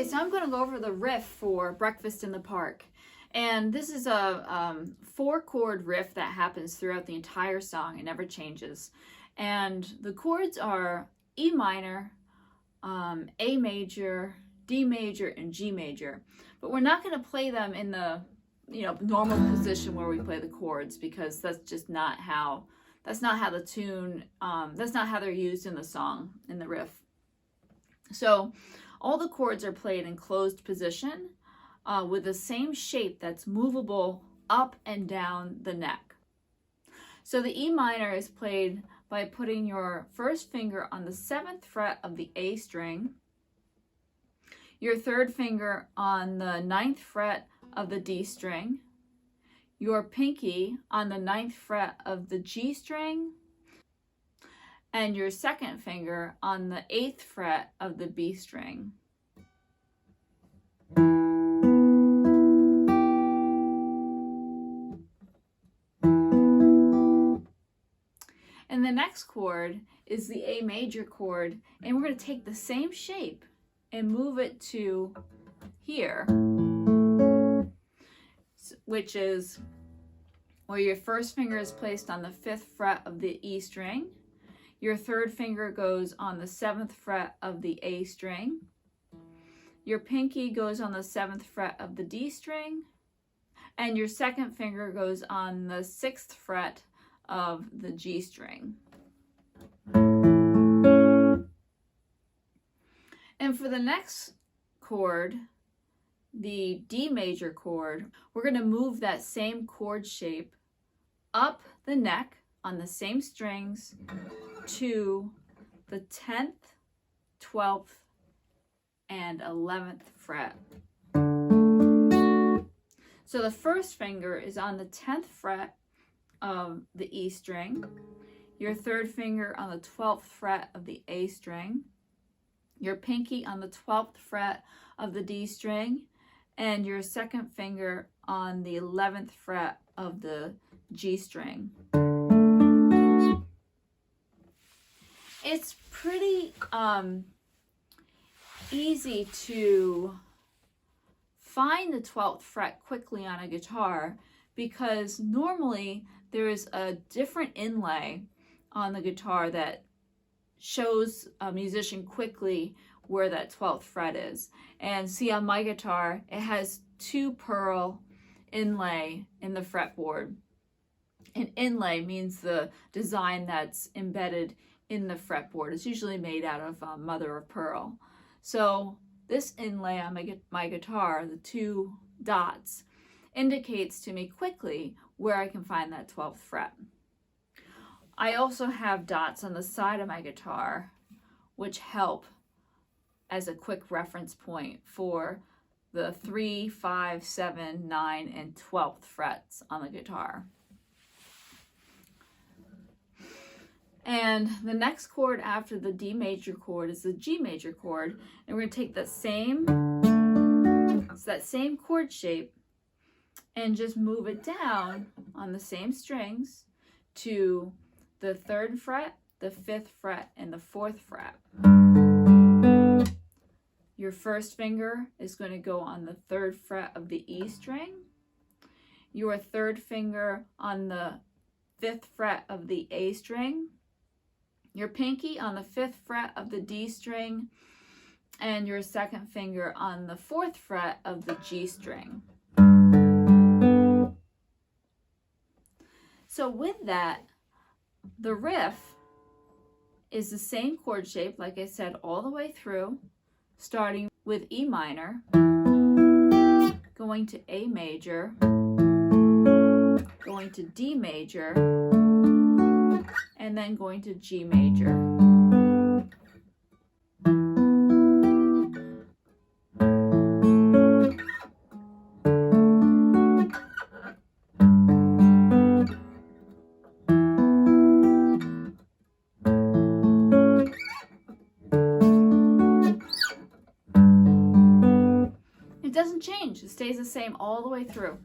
so I'm going to go over the riff for Breakfast in the Park. And this is a 4-chord riff that happens throughout the entire song. It never changes. And the chords are E minor, A major, D major, and G major. But we're not going to play them in the normal position where we play the chords, because that's just not how the tune, that's not how they're used in the song, in the riff. So all the chords are played in closed position with the same shape that's movable up and down the neck. So the E minor is played by putting your first finger on the 7th fret of the A string, your 3rd finger on the 9th fret of the D string, your pinky on the 9th fret of the G string, and your 2nd finger on the 8th fret of the B string. And the next chord is the A major chord, and we're going to take the same shape and move it to here, which is where your first finger is placed on the 5th fret of the E string, your 3rd finger goes on the 7th fret of the A string, your pinky goes on the 7th fret of the D string, and your 2nd finger goes on the 6th fret of the G string. And for the next chord, the D major chord, we're going to move that same chord shape up the neck on the same strings to the 10th, 12th, and 11th fret. So the first finger is on the 10th fret of the E string, your 3rd finger on the 12th fret of the A string, your pinky on the 12th fret of the D string, and your 2nd finger on the 11th fret of the G string. It's pretty easy to find the 12th fret quickly on a guitar, because normally there is a different inlay on the guitar that shows a musician quickly where that 12th fret is. And see, on my guitar, it has 2 pearl inlay in the fretboard. An inlay means the design that's embedded in the fretboard. It's usually made out of mother of pearl. So this inlay on my guitar, the 2 dots, indicates to me quickly where I can find that 12th fret. I also have dots on the side of my guitar, which help as a quick reference point for the 3, 5, 7, 9, and 12th frets on the guitar. And the next chord after the D major chord is the G major chord, and we're going to take that same chord shape and just move it down on the same strings to the 3rd fret, the 5th fret, and the 4th fret. Your first finger is going to go on the 3rd fret of the E string, your 3rd finger on the 5th fret of the A string, your pinky on the 5th fret of the D string, and your 2nd finger on the 4th fret of the G string. So with that, the riff is the same chord shape, like I said, all the way through, starting with E minor, going to A major, going to D major, and then going to G major. It doesn't change. It stays the same all the way through.